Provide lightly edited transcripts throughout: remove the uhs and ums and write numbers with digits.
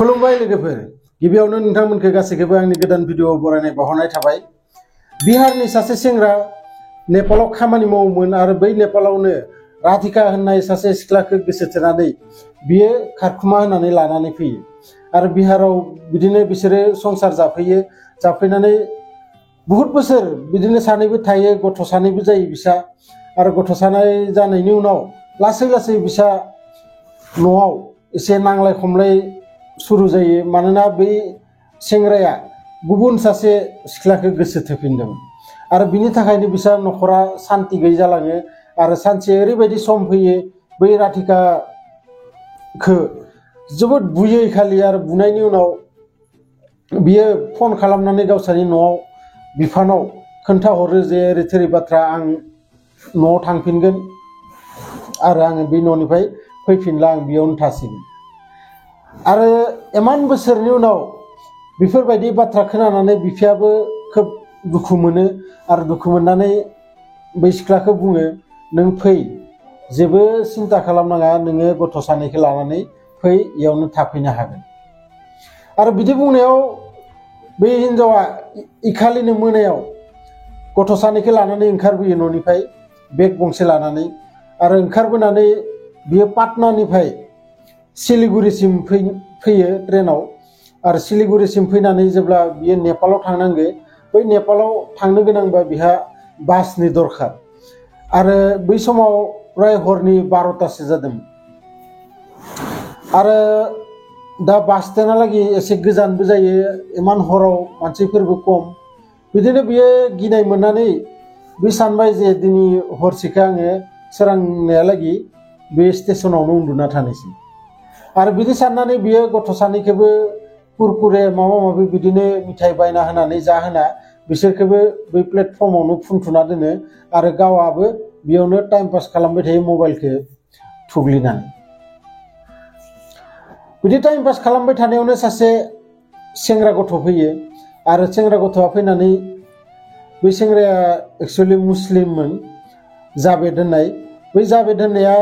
खुलुमबाय लोगोफोर गिबियावनो नोंथांमोनखौ गासैखौबो आंनि गोदान भिडिअ बरायनाय बावहरनाय थाबाय। बिहारनि सासे सेंग्रा नेपालाव खामानि मावोमोन आरो बै नेपालावनो राधिका होननाय सासे सिख्लाखौ गोसो थोनानै बियो खारखुमा होनानै लानानै फैयो आरो बिहाराव बिदिनो बिसोरो संसार जाफैयो। जाफैनानै बहुत बोसोर बिदिनो सानैबो थायो, गथ' सानैबो जायो बिसा आरो गथ' सानै जानायनि उनाव लासै लासै बिसा न'आव एसे नांलाय खमलाय सुरु जायो। मानोना बै सेंग्राया गुबुन सासे सिख्लाखौ गोसो थोफिनदों आरो बिनि थाखायनो बिसा न'खरा शान्ति गैयै जालाङो आरो सानसे ओरैबायदि सम फैयो बै राधिकाखौ जोबोद बुयो खालि आरो बुनायनि उनाव बियो फन खालामनानै गावसानि न'आव बिफानाव खोन्थाहरो जे ओरै थोरै बाथ्रा, आं न'आव थांफिनगोन आरो आङो बे न'निफ्राय फैफिनला, आं बेयावनो थासिगोन। आरो इमान बोसोरनि उनाव बेफोरबायदि बाथ्रा खोनानानै बिफायाबो खोब दुखु मोनो आरो दुखु मोननानै बै सिख्लाखौ बुङो, नों फै, जेबो सिन्था खालामनाङा, नोङो गथ' सानैखौ लानानै फै, इयावनो थाफैनो हागोन। आरो बिदि बुंनायाव बै हिन्जावा इखालिनो मोनायाव गथ' सानैखौ लानानै ओंखारबोयो न'निफ्राय बेग गंसे लानानै आरो ओंखारबोनानै बियो पाटनानिफ्राय सिलिगुरिसिम फैयो ट्रेनाव आरो सिलिगुरिसिम फैनानै जेब्ला बियो नेपालाव थांनांगो, बै नेपालाव थांनो गोनांबा बिहा बासनि दरखार आरो बै समाव प्राय हरनि 12टासो जादों आरो दा बास स्टेन्डहालागै एसे गोजानबो जायो, इमान हराव मानसिफोरबो खम। बिदिनो बियो गिनाय मोननानै बे सानबाय जे दिनै हरसेखौ आङो सोरांनायालागै बे स्टेसनावनो उन्दुना थानोसै आरो बिदि साननानै बियो गथ' सानैखौबो कुरकुरे माबा माबि बिदिनो मिथाइ बायना होनानै जाहोना बिसोरखौबो बै प्लेटफर्मावनो फुनथुना दोनो आरो गावआबो बेयावनो टाइम पास खालामबाय थायो मबाइलखौ थुग्लिनानै। बिदि टाइम पास खालामबाय थानायावनो सासे सेंग्रा गथ' फैयो आरो सेंग्रा गथ'आ फैनानै, बै सेंग्राया एक्सुवेलि मुस्लिममोन, जावेद होननाय। बै जावेद होननाया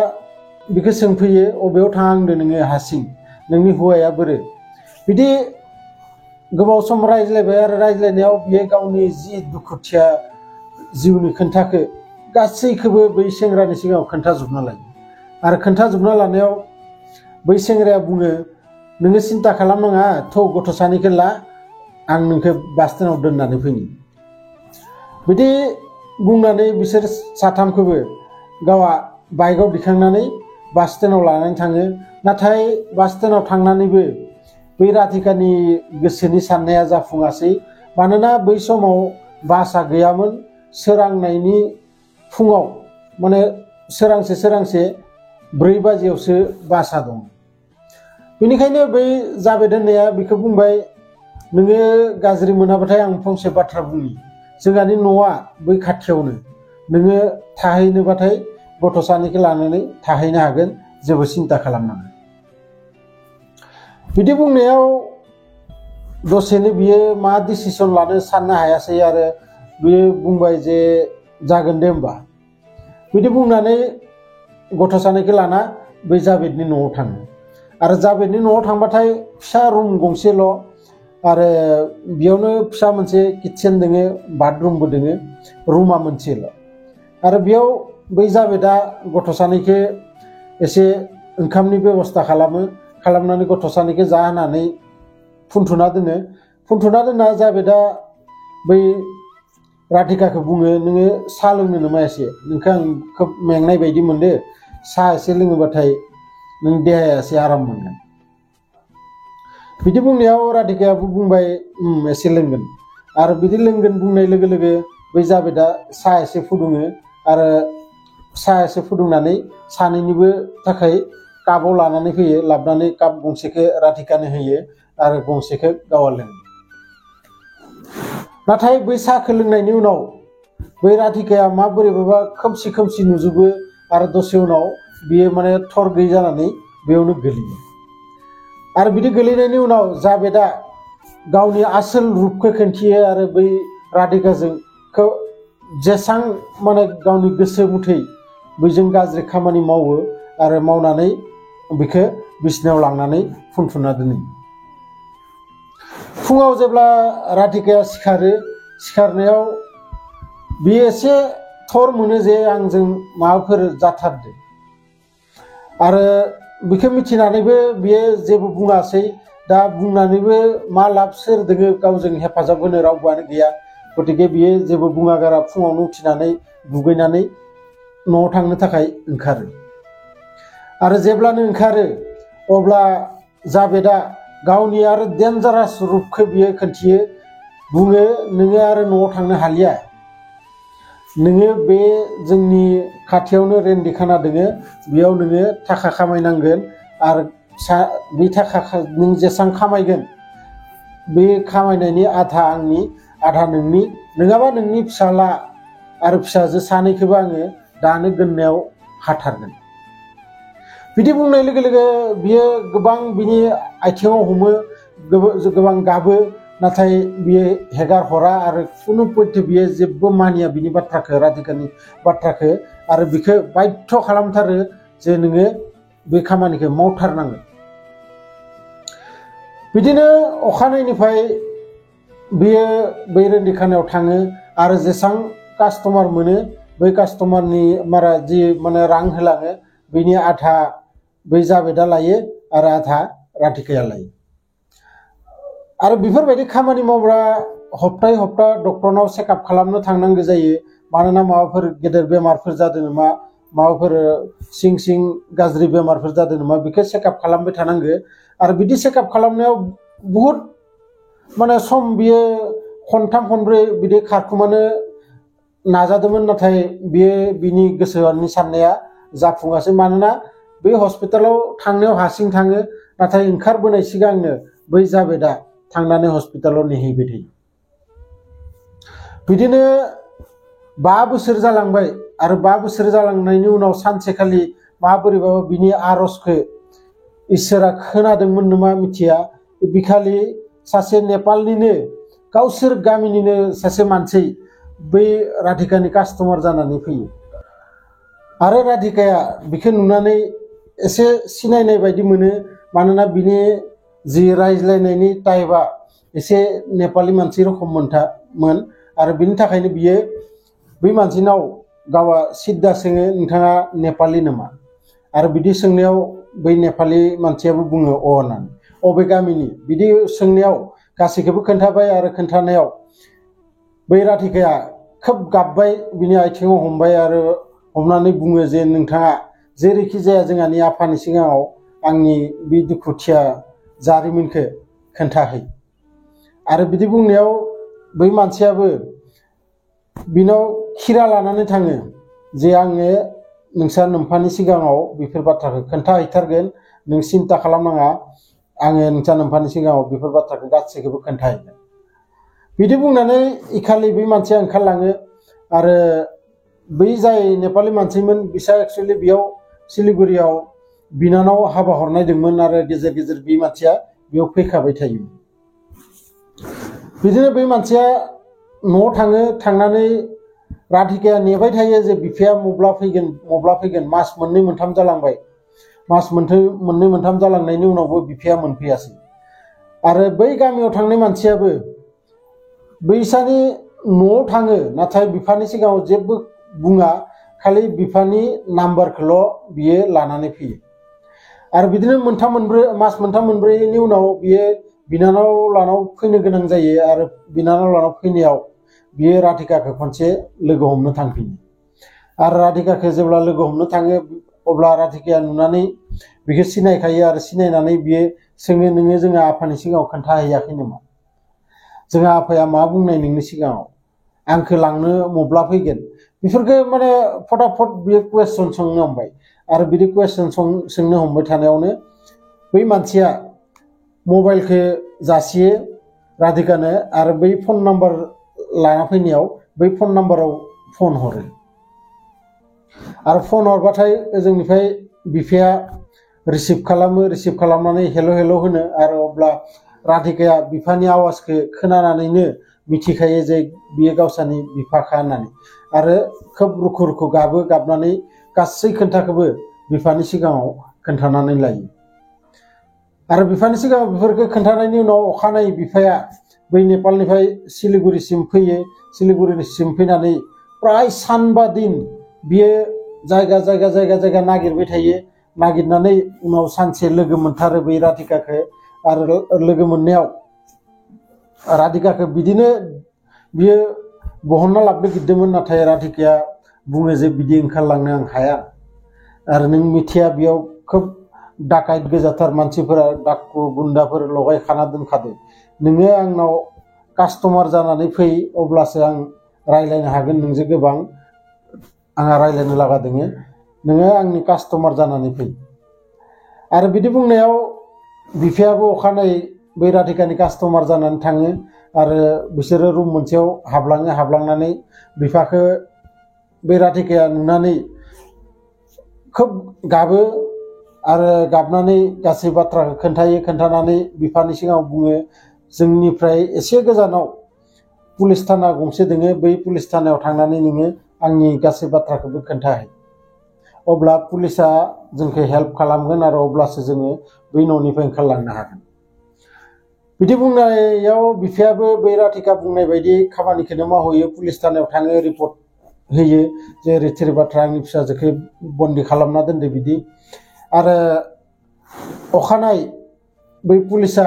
बिखौ सोंफैयो, अबेयाव थाङा होनदों नोङो हारसिं, नोंनि हौवाया बोरो? बिदि गोबाव सम रायज्लायबाय आरो रायज्लायनायाव बियो गावनि जि दुखुथिया जिउनि खोन्थाखौ गासैखौबो बै सेंग्रानि सिगाङाव खोन्थाजोबना लायो आरो खोन्थाजोबना लानायाव बै सेंग्राया बुङो, नोङो सिन्था खालामनाङा, थौ गथ' सानैखौ ला, आं नोंखौ बास स्टेन्डआव दोननानै फैनि। बिदि बुंनानै बिसोर साथामखौबो गावआ बाइकआव दिखांनानै बास स्टेन्डआव लानानै थाङो। नाथाय बास स्टेन्डआव थांनानैबो बै राधिकानि गोसोनि साननाया जाफुङासै, मानोना बै समाव बासआ गैयामोन। सोरांनायनि फुङाव माने सोरांसे 4 बाजियावसो बासआ दं। बेनिखायनो बै जावेद होननाया बेखौ बुंबाय, नोङो गाज्रि मोनाबाथाय आं फंसे बाथ्रा बुंनि, जोंहानि न'आ बै खाथियावनो, नोङो थाहैनोबाथाय गथ' सानैखौ लानानै थाहैनो हागोन, जेबो सिन्था खालामनाङा। बिदि बुंनायाव दसेनो बियो मा डिसिसन लानो साननो हायासै आरो बियो बुंबाय जे जागोन दे होमबा। बिदि बुंनानै गथ' सानैखौ लाना बै जावेदनि न'आव थाङो आरो जावेदनि न'आव थांबाथाय फिसा रुम गंसेल' आरो बेयावनो फिसा मोनसे किटचेन दोङो, बाथरुमबो दोङो, रुमा मोनसेल' आरो बेयाव बै जावेदा गथ' सानैखौ एसे ओंखामनि बेबस्था खालामो, खालामनानै गथ' सानैखौ जाहोनानै फुनथुना दोनो। फुनथुना दोनना जावेदा बै राधिकाखौ बुङो, नोङो साहा लोंनो नामा एसे, नोंखौ आं खोब मेंनाय बायदि मोनदो, साहा एसे लोङोबाथाय नों देहाया एसे आराम मोनगोन। बिदि बुंनायाव राधिकायाबो बुंबाय, एसे लोंगोन। आरो बिदि लोंगोन बुंनाय लोगो लोगो बै जावेदा साहा एसे फुदुङो आरो साहा एसे फुदुंनानै सानैनिबो थाखाय कापाव लानानै फैयो, लाबोनानै काप गंसेखौ राधिकानो होयो आरो गंसेखौ गावआ लोङो। नाथाय बै साहाखौ लोंनायनि उनाव बै राधिकाया माबोरैबाबा खोमसि खोमसि नुजोबो आरो दसे उनाव बियो माने थर गैयै जानानै बेयावनो गोलैयो आरो बिदि गोलैनायनि उनाव जावेदा गावनि आसोल रुपखौ खिन्थियो आरो बै राधिकाजों जेसां माने गावनि गोसो मुथै बैजों गाज्रि खामानि मावो आरो मावनानै बिखौ बिसिनायाव लांनानै फुनथुना दोनो। फुङाव जेब्ला राधिकाया सिखारनायाव बियो एसे थर मोनो जे आंजों माबाफोर जाथारदों आरो बेखौ मिथिनानैबो बियो जेबो बुङासै दा बुंनानैबो मा लाब सोर दोङो गावजों हेफाजाब होनो रावबोआनो गैया गतिके बियो जेबो बुङागारा फुङावनो उथिनानै दुगैनानै न'आव थांनो थाखाय ओंखारो आरो जेब्लानो ओंखारो अब्ला जाबेदा गावनि आरो डेन्जारास रुपखौ बियो खोन्थियो बुङो नोङो आरो न'आव थांनो हालिया नोङो बे जोंनि खाथियावनो रेन्दिखाना दोङो बेयाव नोङो थाखा खामायनांगोन आरो बे थाखा नों जेसां खामायगोन बे खामायनायनि आधा आंनि आधा नोंनि नङाबा नोंनि फिसाला आरो फिसाजो सानैखौबो आङो दानो गोननायाव हाथारगोन बिदि बुंनाय लोगो लोगो बियो गोबां बिनि आथिङाव हमो गोबां गाबो नाथाय बियो हेगार हरा आरो खुनु पयथे बियो जेबो मानिया बिनि बाथ्राखौ राधिकानि बाथ्राखौ आरो बिखौ बाध्य खालामथारो जे नोङो बे खामानिखौ मावथारनांगोन बिदिनो अखानायनिफ्राय बियो बै रेन्दिखानायाव थाङो आरो जेसां कास्टमार मोनो बै कास्टमारनि मारा जि माने रां होलाङो बिनि आधा बै जाबेदा लायो आरो आधा राधिकाया लायो आरो बेफोरबायदि खामानि मावग्रा हप्तायै हप्ता डक्टरनाव चेकआप खालामनो थांनांगौ जायो मानोना माबाफोर गेदेर बेमारफोर जादों नामा माबाफोर सिं गाज्रि बेमारफोर जादों नामा बेखौ चेकआप खालामबाय थानांगौ आरो बिदि चेकआप खालामनायाव बहुद माने सम बियो खनथाम खनब्रै बिदि खारखुमानो नाजादोंमोन नाथाय बियो बिनि गोसोनि साननाया जाफुङासै मानोना बे हस्पिटालाव थांनायाव हारसिं थाङो नाथाय ओंखारबोनाय सिगांनो बै जाबेदा थांनानै हस्पिटालाव नेहैबाय थायो बिदिनो 5 बोसोर जालांबाय आरो 5 बोसोर जालांनायनि उनाव सानसेखालि माबोरैबाबा बिनि आरजखौ इसोरा खोनादोंमोन नामा मिथिया बिखालि सासे नेपालनिनो गावसोर गामिनिनो सासे मानसि बै राधिकानि कास्टमार जानानै फैयो आरो राधिकाया बिखौ नुनानै एसे सिनायनाय बायदि मोनो मानोना बिनि जि रायज्लायनायनि टाइपआ एसे नेपाली मानसि रखम मोन आरो बिनि थाखायनो बियो बै मानसिनाव गावा सिद्दा सोङो नोंथाङा नेपाली नामा आरो बिदि सोंनायाव बै नेपाली मानसियाबो बुङो अ होननानै अबे गामिनि बिदि सोंनायाव गासैखौबो खोन्थाबाय आरो खोन्थानायाव बै राधिकाया खोब गाबबाय बिनि आथिङाव हमबाय आरो हमनानै बुङो जे नोंथाङा जेरैखि जाया जोंहानि आफानि सिगाङाव आंनि बे दुखुथिया जारिमिनखौ खोन्थाहै आरो बिदि बुंनायाव बै मानसियाबो बिनाव खिरा लानानै थाङो जे आङो नोंम्फानि सिगाङाव बेफोर बाथ्राखौ खोन्थाहैथारगोन नों सिन्था खालामनाङा आङो नोम्फानि सिगाङाव बेफोर बाथ्राखौ गासैखौबो खोन्थाहैगोन बिदि बुंनानै इखालि बै मानसिया ओंखारलाङो आरो बै जाय नेपाली मानसिमोन बिसा एक्चुअलि बेयाव सिलिगुरियाव बिनानाव हाबा हरनायदोंमोन आरो गेजेर गेजेर बे मानसिया बेयाव फैखाबाय थायोमोन बिदिनो बै मानसिया न'आव थाङो थांनानै राधिकाया नेबाय थायो जे बिफाया मब्ला फैगोन मास 2-3 जालांबाय मास 2-3 जालांनायनि उनावबो बिफाया मोनफैयासै आरो बै गामियाव थांनाय मानसियाबो बैसानि न'आव थाङो नाथाय बिफानि सिगाङाव जेबो बुङा खालि बिफानि नाम्बारखौल' बियो लानानै फैयो आरो बिदिनो मास 3-4नि उनाव बियो बिनानाव लानाव फैनो गोनां जायो आरो बिनानाव लानाव फैनायाव बियो राधिकाखौ खनसे लोगो हमनो थांफिनो आरो राधिकाखौ जेब्ला लोगो हमनो थाङो अब्ला राधिकाया नुनानै बिखौ सिनायखायो आरो सिनायनानै बियो सोङो नोङो जोंहा आफानि सिगाङाव खोन्थाहैयाखै नामा जोंहा आफाया मा बुंनाय नोंनि सिगाङाव आंखौ लांनो मब्ला फैगोन बेफोरखौ माने फटाफट बियो कुवेश्चन सोंनो हमबाय आरो बिदि कुवेश्चन सोंनो हमबाय थानायावनो बै मानसिया मबाइलखौ जासियो राधिकानो आरो बै फन नाम्बार लाना फैनायाव बै फन नाम्बाराव फन हरो आरो फन हरबाथाय जोंनिफ्राय बिफाया रिसिभ खालामनानै हेल' होनो आरो अब्ला राधिकाया बिफानि आवाजखौ खोनानानैनो मिथिखायो जे बियो गावसानि बिफाखा होननानै आरो खोब रुखु रुखु गाबनानै गासै खोन्थाखौबो बिफानि सिगाङाव खोन्थानानै लायो आरो बिफानि सिगाङाव बेफोरखौ खोन्थानायनि उनाव अखानायै बिफाया बै नेपालनिफ्राय सिलिगुरिसिम फैयो। सिलिगुरिसिम फैनानै प्राय सानबा दिन बियो जायगा नागिरबाय थायो। नागिरनानै उनाव सानसे लोगो मोनथारो बै राधिकाखौ। आरो लोगो मोननायाव राधिकाखौ बिदिनो बियो बहनना लाबोनो गिरदोंमोन, नाथाय राधिकाया बुङो जे बिदि ओंखारलांनो आं हाया। आरो नों मिथिया बेयाव खोब डाकाइत गोजाथार मानसिफोरा डाकु गुन्दाफोर लगाय खाना दोनखादो। नोङो आंनाव कास्टमार जानानै फै, अब्लासो आं रायलायनो हागोन नोंजों गोबां। आंहा रायलायनो लागा दोङो, नोङो आंनि कास्टमार जानानै फै। आरो बिदि बुंनायाव बिफायाबो अखानायै बै राधिकानि कास्टमार जानानै थाङो आरो बिसोरो रुम मोनसेयाव हाबलाङो। हाबलांनानै बिफाखौ बै राधिकाया नुनानै खोब गाबो आरो गाबनानै गासै बाथ्राखौ खोन्थायो। खोन्थानानै बिफानि सिगाङाव बुङो, जोंनिफ्राय एसे गोजानाव पुलिस थाना गंसे दोङो, बै पुलिस थानायाव थांनानै नोङो आंनि गासै बाथ्राखौबो खोन्थाहै। अब्ला पुलिसा जोंखौ हेल्प खालामगोन आरो अब्लासो जोङो बै न'निफ्राय ओंखारलांनो हागोन। बिदि बुंनायाव बिफायाबो बै राधिका बुंनाय बायदि खामानिखौनो मावहैयो। पुलिस थानायाव थाङो, रिपर्ट होयो जे रिथिर बाथ्रा आंनि फिसाजोखौ बन्दी खालामना दोनदो बिदि। आरो अखानायै बै पुलिसा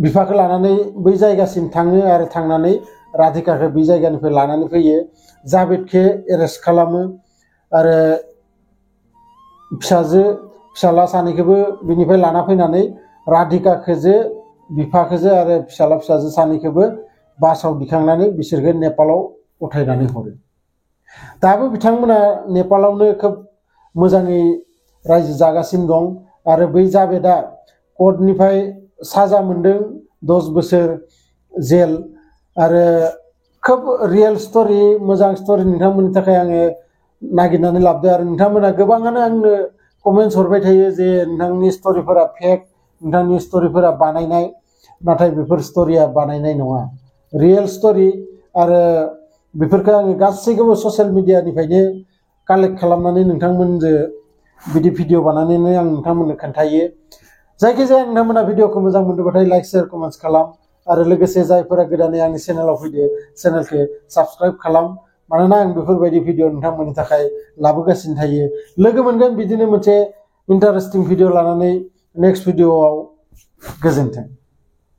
बिफाखौ लानानै बै जायगासिम थाङो आरो थांनानै राधिकाखौ बै जायगानिफ्राय लानानै फैयो। जाबेदखौ एरेस्ट खालामो आरो फिसाला सानैखौबो बिनिफ्राय लाना फैनानै राधिकाखौजो बिफाखौजो आरो फिसाजो सानैखौबो बासाव दिखांनानै बिसोरखौ नेपालाव गथायनानै हरो। दाबो बिथांमोना नेपालावनो खोब मोजाङै रायजो जागासिनो दं। आरो बै जाबेदा कर्टनिफ्राय साजा मोनदों 10 बोसोर जेल। आरो खोब रियेल स्ट'रि, मोजां स्ट'रि नोंथांमोननि थाखाय आङो नागिरनानै लाबोदों। आरो नोंथांमोना गोबाङानो आंनो कमेन्ट्स हरबाय थायो जे नोंथांनि स्ट'रिफोरा फेक, नोंथांनि स्ट'रिफोरा बानायनाय। नाथाय बेफोर स्ट'रिया बानायनाय नङा, रियेल स्ट'रि। आरो बेफोरखौ आङो गासैखौबो ससियेल मिडियानिफ्रायनो कालेक्ट खालामनानै नोंथांमोनजों बिदि भिडिअ बानायनानै आं नोंथांमोननो खोन्थायो। जायखिजाया नोंथांमोना भिडिअखौ मोजां मोनदोंबाथाय लाइक, शेयार, कमेन्ट्स खालाम। आरो लोगोसे जायफोरा गोदानै आंनि चेनेलाव फैदो, चेनेलखौ साबस्क्राइब खालाम। मानोना आं बेफोरबायदि भिडिअ नोंथांमोननि थाखाय लाबोगासिनो थायो। लोगो मोनगोन बिदिनो मोनसे इन्टारेस्टिं भिडिअ लानानै नेक्स्ट भिडिअआव। गोजोन्थों।